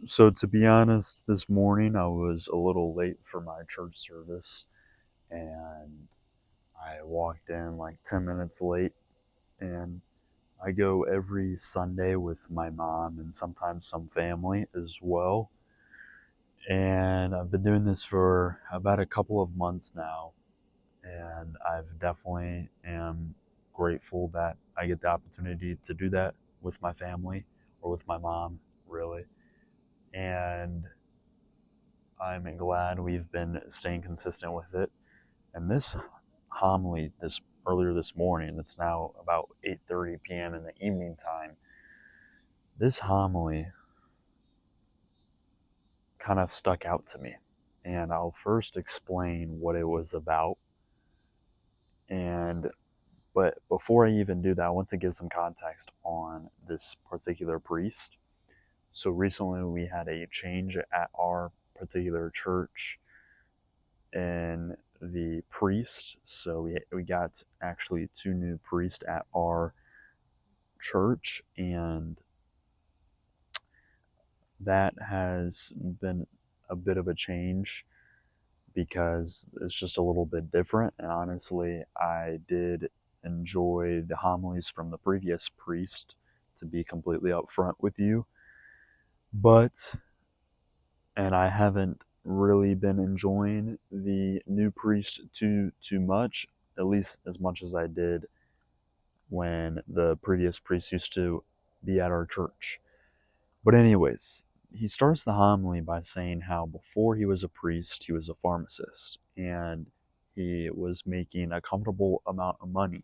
So to be honest, this morning I was a little late for my church service and I walked in like 10 minutes late, and I go every Sunday with my mom and sometimes some family as well. And I've been doing this for about a couple of months now, and I've definitely am grateful that I get the opportunity to do that with my family or with my mom, really. And I'm glad we've been staying consistent with it. And this homily this earlier this morning, it's now about 8:30 p.m. in the evening time. This homily kind of stuck out to me. And I'll first explain what it was about. And but before I even do that, I want to give some context on this particular priest. So recently we had a change at our particular church in the priest. So we got actually two new priests at our church, and that has been a bit of a change because it's just a little bit different. And honestly, I did enjoy the homilies from the previous priest, to be completely upfront with you. But, and I haven't really been enjoying the new priest too much, at least as much as I did when the previous priest used to be at our church. But, anyways, he starts the homily by saying how before he was a priest, he was a pharmacist and he was making a comfortable amount of money.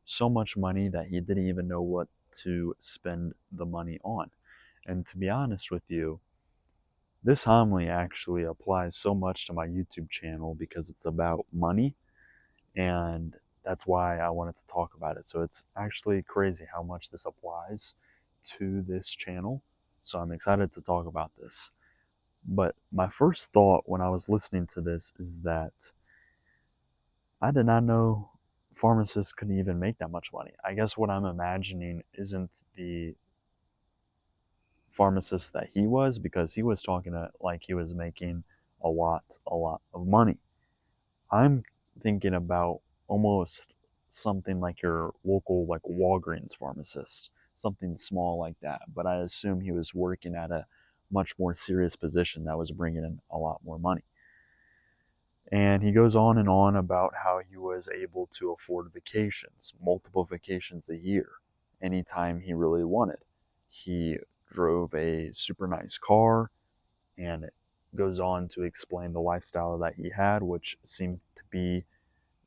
So much money that he didn't even know what to spend the money on. And to be honest with you, this homily actually applies so much to my YouTube channel because it's about money, and that's why I wanted to talk about it. So it's actually crazy how much this applies to this channel. So I'm excited to talk about this. But my first thought when I was listening to this is that I did not know pharmacists could even make that much money. I guess what I'm imagining isn't the pharmacist that he was, because he was talking like he was making a lot of money. I'm thinking about almost something like your local, like Walgreens pharmacist, something small like that. But I assume he was working at a much more serious position that was bringing in a lot more money. And he goes on and on about how he was able to afford vacations, multiple vacations a year, anytime he really wanted. He drove a super nice car, and it goes on to explain the lifestyle that he had, which seems to be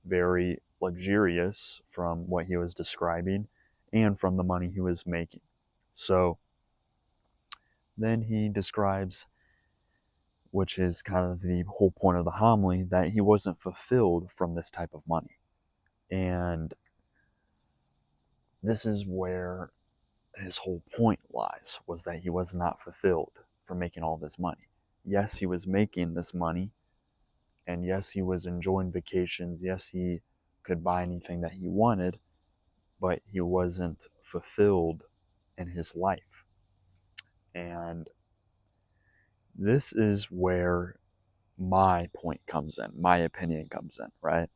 very luxurious from what he was describing and from the money he was making. So then he describes, which is kind of the whole point of the homily, that he wasn't fulfilled from this type of money. And this is where his whole point lies, was that he was not fulfilled from making all this money. Yes, he was making this money, and yes, he was enjoying vacations. Yes, he could buy anything that he wanted, but he wasn't fulfilled in his life. And this is where my point comes in, my opinion comes in, right?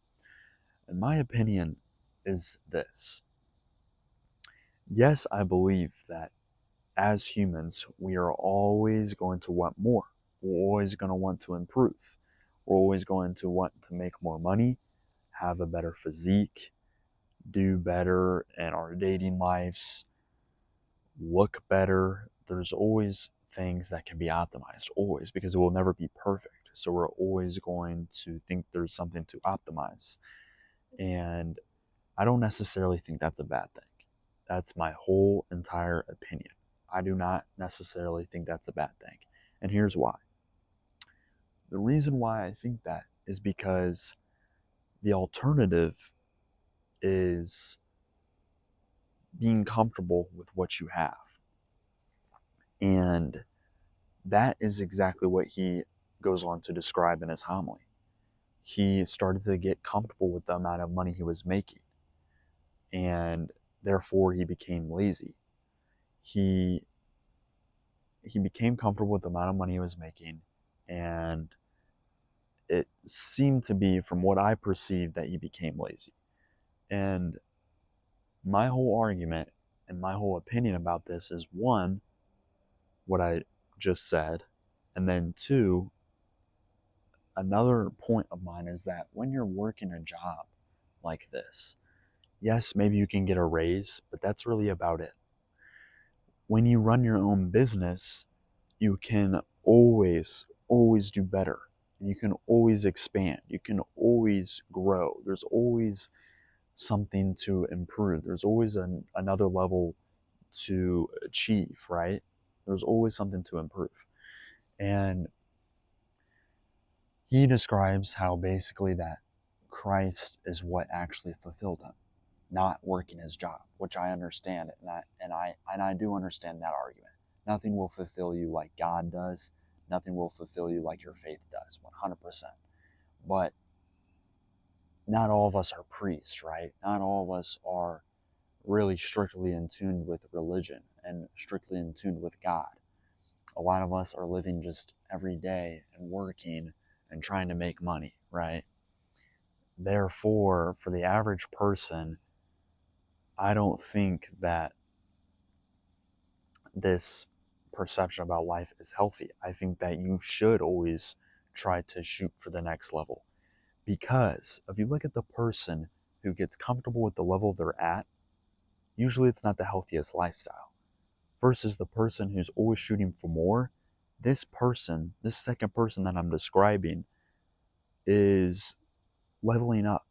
And my opinion is this. Yes, I believe that as humans, we are always going to want more. We're always going to want to improve. We're always going to want to make more money, have a better physique, do better in our dating lives, look better. There's always things that can be optimized, always, because it will never be perfect. So we're always going to think there's something to optimize. And I don't necessarily think that's a bad thing. That's my whole entire opinion. I do not necessarily think that's a bad thing. And here's why. The reason why I think that is because the alternative is being comfortable with what you have. And that is exactly what he goes on to describe in his homily. He started to get comfortable with the amount of money he was making, and therefore he became lazy. He he became comfortable with the amount of money he was making, and it seemed to be, from what I perceived, that he became lazy. And my whole argument and my whole opinion about this is, one, what I just said, and then two, another point of mine is that when you're working a job like this, yes, maybe you can get a raise, but that's really about it. When you run your own business, you can always do better. You can always expand. You can always grow. There's always something to improve. There's always another level to achieve, right? There's always something to improve. And he describes how basically that Christ is what actually fulfilled him, not working his job, which I understand, and I do understand that argument. Nothing will fulfill you like God does. Nothing will fulfill you like your faith does, 100%. But not all of us are priests, right? Not all of us are really strictly in tune with religion and strictly in tune with God. A lot of us are living just every day and working and trying to make money, right? Therefore, for the average person, I don't think that this perception about life is healthy. I think that you should always try to shoot for the next level. Because if you look at the person who gets comfortable with the level they're at, usually it's not the healthiest lifestyle. Versus the person who's always shooting for more, this person, this second person that I'm describing, is leveling up,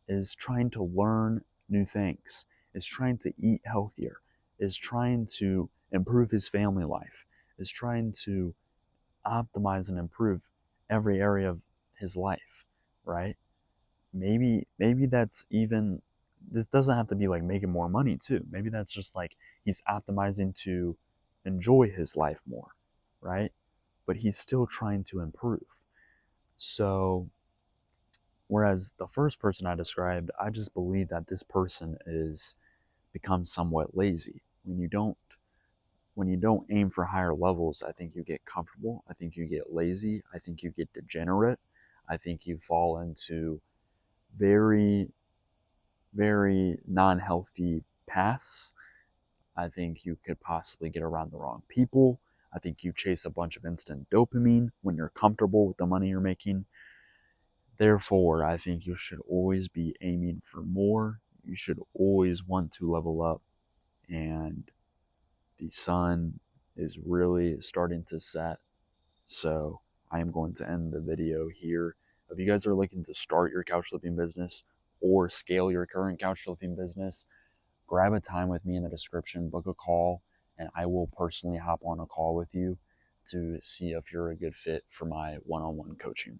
is trying to learn new things, is trying to eat healthier, is trying to improve his family life, is trying to optimize and improve every area of his life, right? Maybe that's even, this doesn't have to be like making more money too. Maybe that's just like he's optimizing to enjoy his life more, right? But he's still trying to improve. So whereas the first person I described, I just believe that this person is becomes somewhat lazy. When you don't aim for higher levels, I think you get comfortable. I think you get lazy. I think you get degenerate. I think you fall into very, very non-healthy paths. I think you could possibly get around the wrong people. I think you chase a bunch of instant dopamine when you're comfortable with the money you're making. Therefore, I think you should always be aiming for more. You should always want to level up. And the sun is really starting to set. So I am going to end the video here. If you guys are looking to start your couch flipping business or scale your current couch flipping business, grab a time with me in the description, book a call, and I will personally hop on a call with you to see if you're a good fit for my one-on-one coaching.